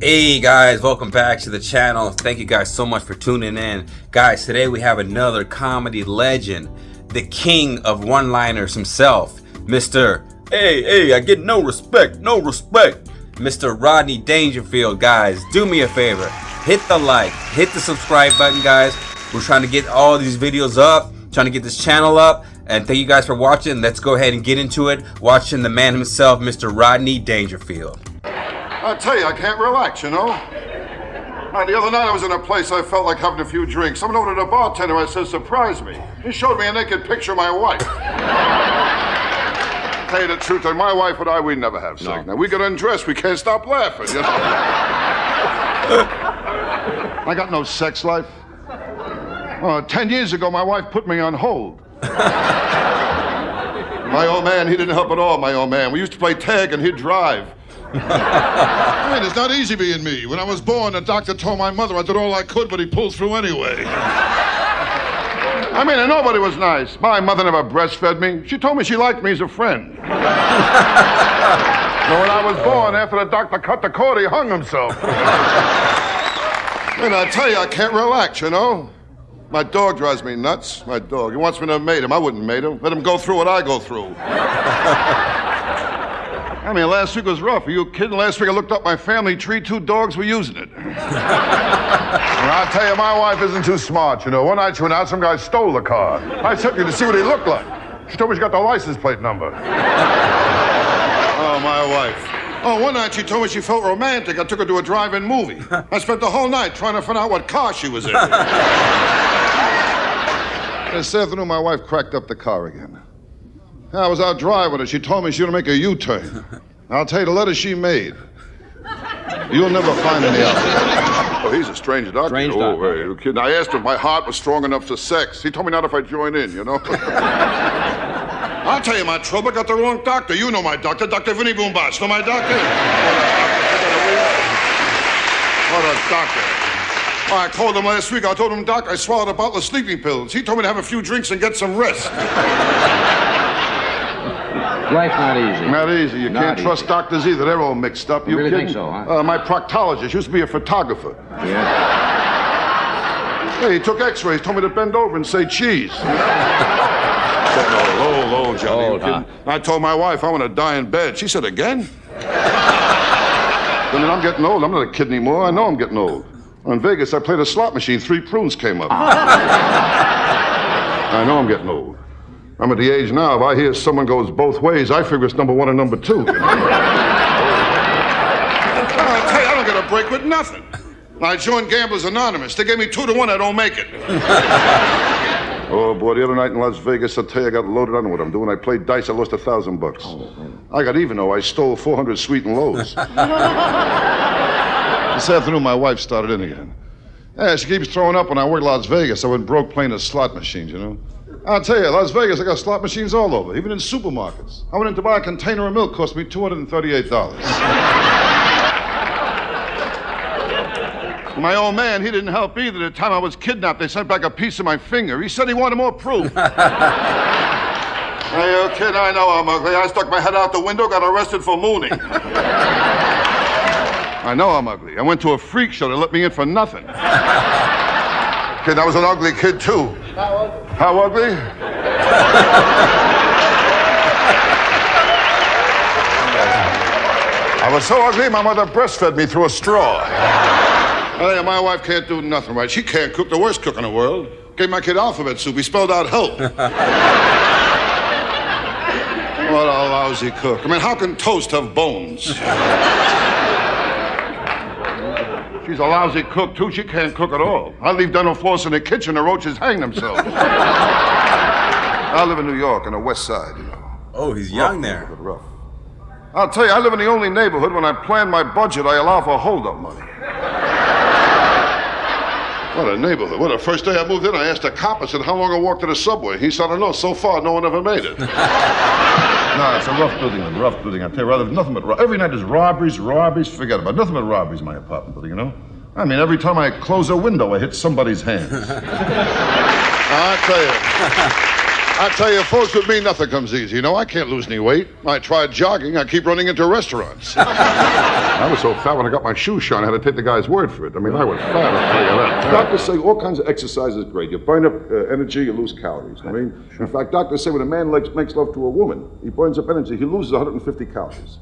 Hey guys, welcome back to the channel. Thank you guys so much for tuning in. Guys, today we have another comedy legend, the king of one-liners himself, Mr. Hey, I get no respect, Mr. Rodney Dangerfield. Guys, do me a favor, hit the like, hit the subscribe button, guys. We're trying to get all these videos up, trying to get this channel up, and thank you guys for watching. Let's go ahead and get into it, watching the man himself, Mr. Rodney Dangerfield. I tell you, I can't relax, you know? The other night I was in a place I felt like having a few drinks. Someone ordered a bartender, I said, surprise me. He showed me a naked picture of my wife. Tell you the truth, my wife and I, we never have sex. Now, we get undressed, we can't stop laughing, you know? I got no sex life. 10 years ago, my wife put me on hold. My old man, he didn't help at all, my old man. We used to play tag and he'd drive. I mean, it's not easy being me. When I was born, the doctor told my mother I did all I could, but he pulled through anyway. I mean, and nobody was nice. My mother never breastfed me. She told me she liked me as a friend. But when I was born, after the doctor cut the cord, he hung himself. And I tell you, I can't relax, you know? My dog drives me nuts. My dog. He wants me to mate him. I wouldn't mate him. Let him go through what I go through. I mean, last week was rough. Are you kidding? Last week I looked up my family tree, 2 dogs were using it. And I'll tell you, my wife isn't too smart, you know. One night she went out, some guy stole the car. I took her to see what he looked like. She told me she got the license plate number. Oh, my wife. Oh, one night she told me she felt romantic. I took her to a drive-in movie. I spent the whole night trying to find out what car she was in. This afternoon, my wife cracked up the car again. I was out driving her. She told me she was going to make a U-turn. I'll tell you, the letter she made. You'll never find any out. Oh, he's a strange doctor. Strange doctor. Hey, you kidding? I asked him if my heart was strong enough for sex. He told me not if I join in, you know? I'll tell you my trouble. I got the wrong doctor. You know my doctor, Dr. Vinny Boombach. Know my doctor? What a doctor. Oh, I called him last week. I told him, Doc, I swallowed a bottle of sleeping pills. He told me to have a few drinks and get some rest. Life's not easy. Not easy. You can't trust doctors either. They're all mixed up. You really kidding? think so, huh? My proctologist used to be a photographer. Yeah. Hey, he took x-rays, told me to bend over and say cheese. Low, Johnny. Old, huh? I told my wife I want to die in bed. She said, again? I mean, I'm getting old. I'm not a kid anymore. I know I'm getting old. In Vegas, I played a slot machine. 3 prunes came up. I know I'm getting old. I'm at the age now, if I hear someone goes both ways, I figure it's number 1 and number 2. You know? I tell you, I don't get a break with nothing. I joined Gamblers Anonymous. They gave me 2 to 1, I don't make it. Oh, boy, the other night in Las Vegas, I tell you, I got loaded on what I'm doing. I played dice, I lost $1,000. Oh, I got even, though. I stole 400 sweet and lows. This afternoon, my wife started in again. Yeah, she keeps throwing up when I work Las Vegas. I went broke playing the slot machines, you know? I'll tell you, Las Vegas, I got slot machines all over, even in supermarkets. I went in to buy a container of milk, cost me $238. My old man, he didn't help either. The time I was kidnapped, they sent back a piece of my finger. He said he wanted more proof. Hey, you kid, I know I'm ugly. I stuck my head out the window, got arrested for mooning. I know I'm ugly. I went to a freak show. They let me in for nothing. Kid, I was an ugly kid, too. How ugly? How ugly? I was so ugly, my mother breastfed me through a straw. Hey, my wife can't do nothing right. She can't cook, the worst cook in the world. Gave my kid alphabet soup. He spelled out help. What a lousy cook. I mean, how can toast have bones? She's a lousy cook, too. She can't cook at all. I leave dental floss in the kitchen, the roaches hang themselves. I live in New York on the west side, you know. Oh, he's young there. Rough. I'll tell you, I live in the only neighborhood when I plan my budget, I allow for hold-up money. What a neighborhood. Well, the first day I moved in, I asked a cop, I said, how long I walk to the subway? He said, I don't know. So far, no one ever made it. No, it's a rough building, I tell you, there's nothing but every night there's robberies, forget about it. Nothing but robberies in my apartment building, you know? I mean, every time I close a window, I hit somebody's hands. I tell you, folks, with me, nothing comes easy. You know, I can't lose any weight. I tried jogging. I keep running into restaurants. I was so fat when I got my shoes shone, I had to take the guy's word for it. I mean, I was fat, I'll tell you that. Doctors say all kinds of exercise is great. You burn up energy, you lose calories. I mean, in fact, doctors say when a man makes love to a woman, he burns up energy, he loses 150 calories.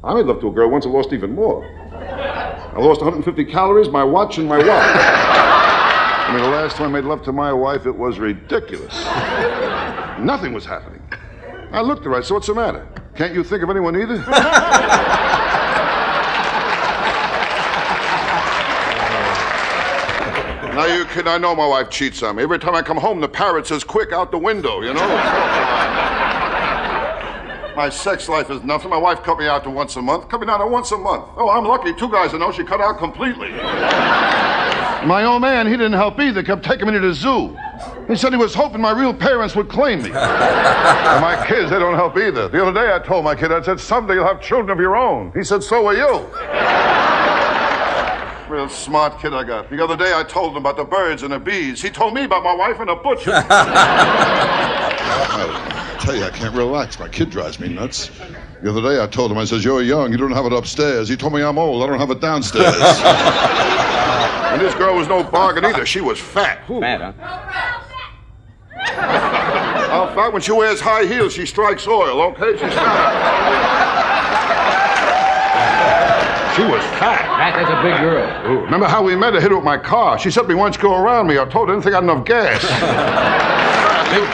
I made love to a girl once, I lost even more. I lost 150 calories, my watch, and my wallet. I mean, the last time I made love to my wife, it was ridiculous. Nothing was happening. I looked at her, I said, what's the matter? Can't you think of anyone either? Now, you kid, I know my wife cheats on me. Every time I come home, the parrot says, quick, out the window, you know? My sex life is nothing. My wife cut me out to once a month. Cut me down to once a month. Oh, I'm lucky. 2 guys I know she cut out completely. My old man, he didn't help either. Kept taking me to the zoo. He said he was hoping my real parents would claim me. And my kids, they don't help either. The other day I told my kid, I said, someday you'll have children of your own. He said, so will you. Real smart kid I got. The other day I told him about the birds and the bees. He told me about my wife and a butcher. I tell you, I can't relax. My kid drives me nuts. The other day I told him, I says, you're young, you don't have it upstairs. He told me I'm old, I don't have it downstairs. And this girl was no bargain either. She was fat. Fat, huh? How fat? When she wears high heels, she strikes oil, okay? She's fat. She was fat. Fat, that's a big girl. Ooh, remember how we met? I hit her with my car. She said to me, why don't you go around me? I told her I didn't think I had enough gas.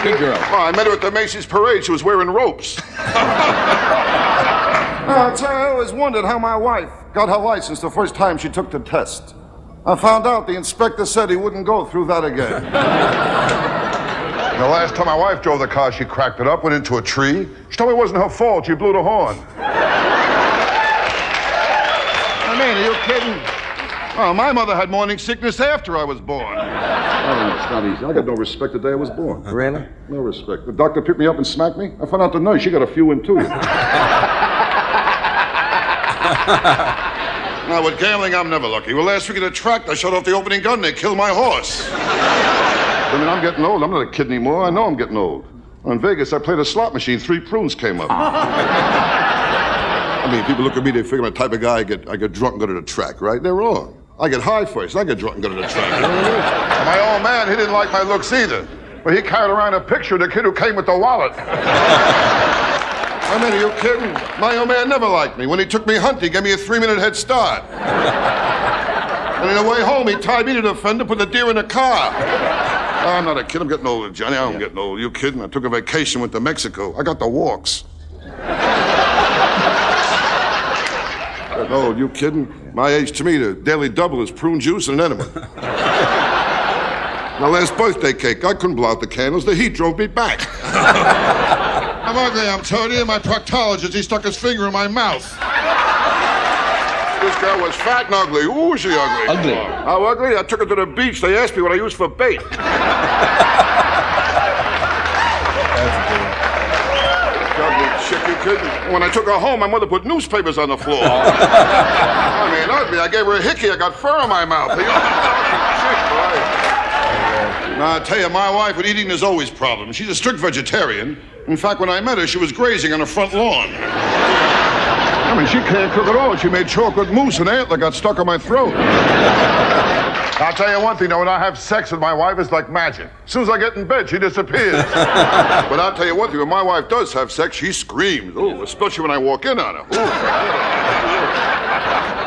Big girl. Oh, I met her at the Macy's parade. She was wearing ropes. I always wondered how my wife got her license the first time she took the test. I found out the inspector said he wouldn't go through that again. The last time my wife drove the car, she cracked it up, went into a tree. She told me it wasn't her fault. She blew the horn. I mean, are you kidding? Oh, my mother had morning sickness after I was born. Oh, it's not easy. I got no respect the day I was born. Really? No respect. The doctor picked me up and smacked me. I found out the nurse, she got a few in too. Now, with gambling, I'm never lucky. Well, last week at a track, I shut off the opening gun and they killed my horse. I mean, I'm getting old. I'm not a kid anymore. I know I'm getting old. In Vegas, I played a slot machine. 3 prunes came up. I mean, people look at me, they figure I'm the type of guy I get drunk and go to the track, right? They're wrong. I get high first. I get drunk and go to the track. You know what I mean? And my old man, he didn't like my looks either. But he carried around a picture of the kid who came with the wallet. I mean, are you kidding? My old man never liked me. When he took me hunting, he gave me a 3-minute head start. And on the way home, he tied me to the fender, put the deer in the car. Oh, I'm not a kid. I'm getting older, Johnny. I'm getting old. You kidding? I took a vacation, went to Mexico. I got the walks. Getting old. You kidding? My age, to me, the daily double is prune juice and an enema. My last birthday cake, I couldn't blow out the candles. The heat drove me back. I'm ugly, I'm telling you. My proctologist, he stuck his finger in my mouth. This girl was fat and ugly. Ooh, was she ugly? Ugly. How ugly? I took her to the beach. They asked me what I used for bait. Ugly chick, you kidding? When I took her home, my mother put newspapers on the floor. I mean, ugly. I gave her a hickey. I got fur in my mouth. Now, I tell you, my wife with eating is always problems. She's a strict vegetarian. In fact, when I met her, she was grazing on a front lawn. I mean, she can't cook at all. She made chocolate mousse and antler got stuck on my throat. I'll tell you one thing, though, when I have sex with my wife, it's like magic. As soon as I get in bed, she disappears. But I'll tell you one thing, when my wife does have sex, she screams. Oh, especially when I walk in on her.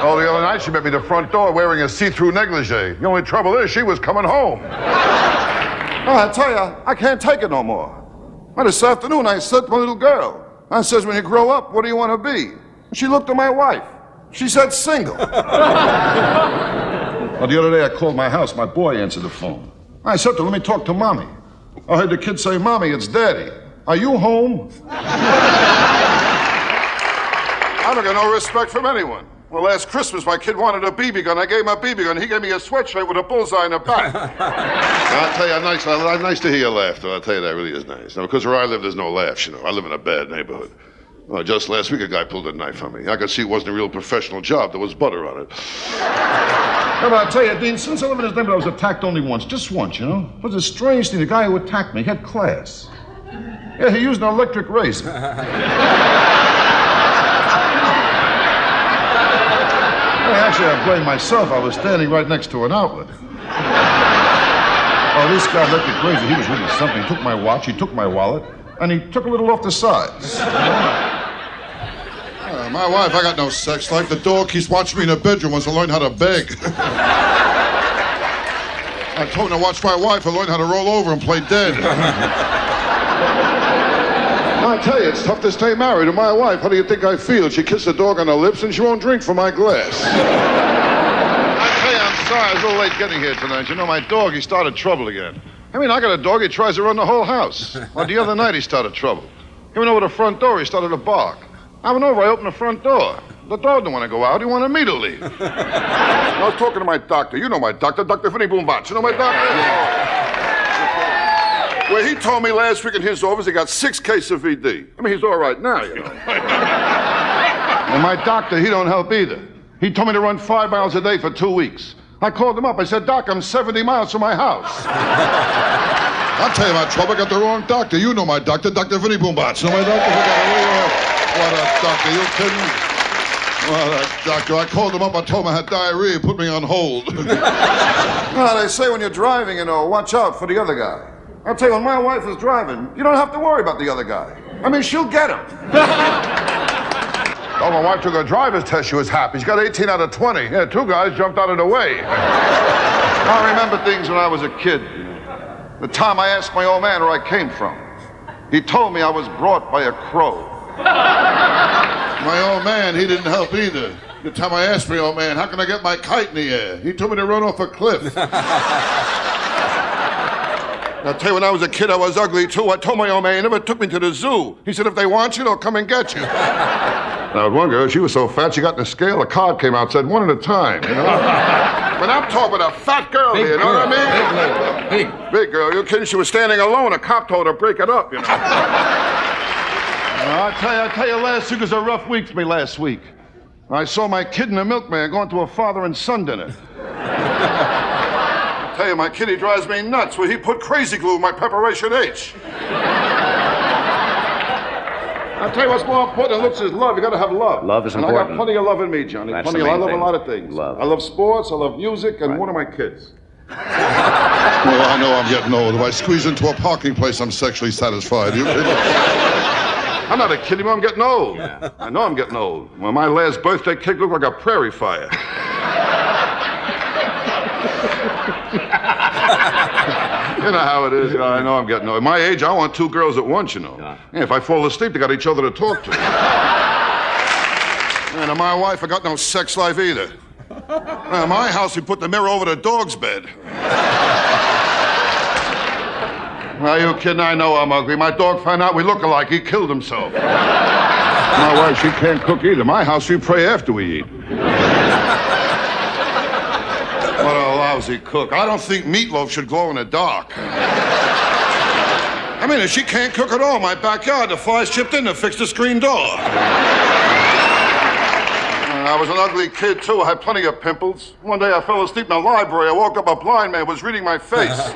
Oh, the other night, she met me at the front door wearing a see-through negligee. The only trouble is she was coming home. Oh, I tell you, I can't take it no more. Well, this afternoon, I said to my little girl, I says, when you grow up, what do you want to be? She looked at my wife. She said single. Well, the other day I called my house. My boy answered the phone. I said to him, let me talk to Mommy. I heard the kid say, Mommy, it's Daddy. Are you home? I don't get no respect from anyone. Well, last Christmas, my kid wanted a BB gun. I gave him a BB gun. He gave me a sweatshirt with a bullseye in the back. I'll tell you, nice to hear you laugh, though. I'll tell you, that really is nice. Now, because where I live, there's no laughs, you know. I live in a bad neighborhood. Well, just last week, a guy pulled a knife on me. I could see it wasn't a real professional job. There was butter on it. Yeah, but I'll tell you, Dean, since I live in this neighborhood, I was attacked only once. Just once, you know? It was a strange thing. The guy who attacked me had class. Yeah, he used an electric razor. Actually, I blame myself. I was standing right next to an outlet. Oh, this guy looked crazy. He was really something. He took my watch, he took my wallet, and he took a little off the sides. My wife, I got no sex life. The dog keeps watching me in the bedroom, wants to learn how to beg. I told him to watch my wife and learn how to roll over and play dead. I tell you, it's tough to stay married to my wife. How do you think I feel? She kissed the dog on the lips and she won't drink from my glass. I tell you, I'm sorry. I was a little late getting here tonight. You know, my dog, he started trouble again. I mean, I got a dog, he tries to run the whole house. Well, the other night he started trouble. He went over the front door, he started to bark. I went over, I opened the front door. The dog didn't want to go out, he wanted me to leave. I was talking to my doctor. You know my doctor, Dr. Vinny Boombach. You know my doctor? Well, he told me last week in his office he got 6 cases of VD. I mean, he's all right now, you know. And my doctor, he don't help either. He told me to run 5 miles a day for 2 weeks. I called him up. I said, Doc, I'm 70 miles from my house. I'll tell you about trouble. I got the wrong doctor. You know my doctor, Dr. Vinny Boombach. You know my doctor? What a doctor. You kidding me? Well, doctor, I called him up. I told him I had diarrhea. He put me on hold. Well, they say when you're driving, you know, watch out for the other guy. I'll tell you, when my wife is driving, you don't have to worry about the other guy. I mean, she'll get him. Oh, my wife took a driver's test. She was happy. She got 18 out of 20. Yeah, 2 guys jumped out of the way. I remember things when I was a kid. The time I asked my old man where I came from. He told me I was brought by a crow. My old man, he didn't help either. The time I asked my old man, how can I get my kite in the air? He told me to run off a cliff. I'll tell you, when I was a kid, I was ugly, too. I told my old man, he never took me to the zoo. He said, if they want you, they'll come and get you. Now, one girl, she was so fat, she got in the scale, a card came out, said 1 at a time, you know? But I'm talking about a fat girl here, you know what I mean? Big girl, you kidding? She was standing alone. A cop told her to break it up, you know? I tell you, last week was a rough week for me last week. I saw my kid and the milkman going to a father and son dinner. I tell you, my kid, he drives me nuts. Well, he put crazy glue in my preparation H. I'll tell you what's more important than looks is love. You gotta have love. Love is and important. I got plenty of love in me, Johnny. That's Plenty the of main love. I love thing. a lot of things. Love. I love sports, I love music, and Right. one of my kids. Well, I know I'm getting old. If I squeeze into a parking place, I'm sexually satisfied. I'm not a kid anymore. I'm getting old. Yeah. I know I'm getting old. Well, my last birthday cake looked like a prairie fire. You know how it is. I know I'm getting old. At my age, I want 2 girls at once, you know. Yeah, if I fall asleep, they got each other to talk to. And my wife, I got no sex life either. In my house, we put the mirror over the dog's bed. Are you kidding? I know I'm ugly. My dog found out we look alike. He killed himself. My wife, she can't cook either. My house, we pray after we eat. What a lousy cook. I don't think meatloaf should glow in the dark. I mean, if she can't cook at all, my backyard, the flies chipped in to fix the screen door. I was an ugly kid, too. I had plenty of pimples. One day I fell asleep in the library. I woke up, a blind man was reading my face.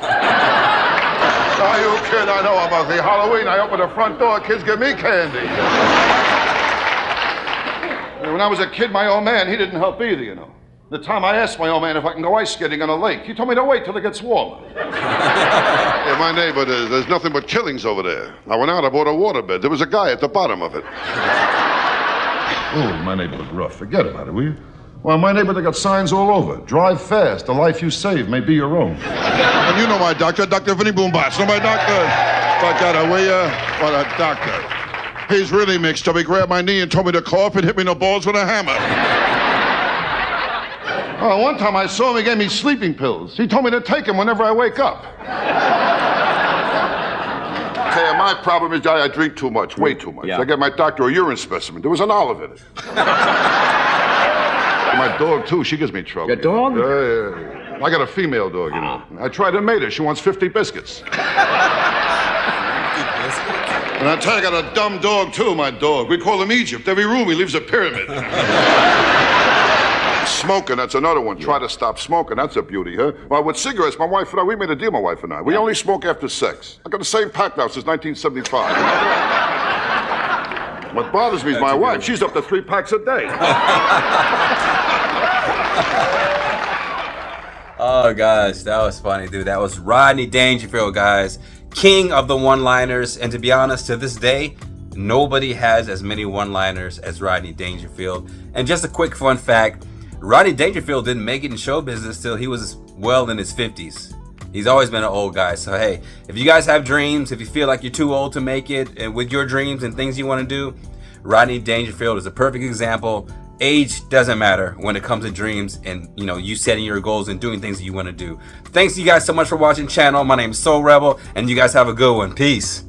Are you kidding? I know I'm ugly. Halloween, I opened the front door, kids give me candy. When I was a kid, my old man, he didn't help either, you know. The time I asked my old man if I can go ice skating on a lake, he told me to wait till it gets warmer. Yeah, my neighbor, there's nothing but killings over there. I went out, I bought a waterbed. There was a guy at the bottom of it. Oh, my neighbor looked rough. Forget about it, will you? Well, my neighbor, they got signs all over. Drive fast. The life you save may be your own. And you know my doctor, Dr. Vinny Boombach. Know my doctor? Fuck out of will ya? What a doctor. He's really mixed up. He grabbed my knee and told me to cough and hit me in the balls with a hammer. Oh, one time I saw him, he gave me sleeping pills. He told me to take them whenever I wake up. Hey, my problem is I drink too much, way too much. Yeah. I got my doctor a urine specimen. There was an olive in it. My dog, too, she gives me trouble. Your dog? Yeah. I got a female dog, you know. I tried to mate her. She wants 50 biscuits. And I tell you, I got a dumb dog, too, my dog. We call him Egypt. Every room, he leaves a pyramid. Smoking, that's another one. Try to stop smoking. That's a beauty, huh? Well, with cigarettes, my wife and I, we made a deal, my wife and I. We only smoke after sex. I got the same pack now since 1975. What bothers me is my wife. She's up to 3 packs a day. Oh gosh, that was funny, dude. That was Rodney Dangerfield, guys. King of the one-liners. And to be honest, to this day, nobody has as many one-liners as Rodney Dangerfield. And just a quick fun fact, Rodney Dangerfield didn't make it in show business till he was well in his 50s. He's always been an old guy. So hey, if you guys have dreams, if you feel like you're too old to make it and with your dreams and things you want to do, Rodney Dangerfield is a perfect example. Age doesn't matter when it comes to dreams and, you know, you setting your goals and doing things that you want to do. Thanks to you guys so much for watching channel. My name is Soul Rebel, and you guys have a good one. Peace.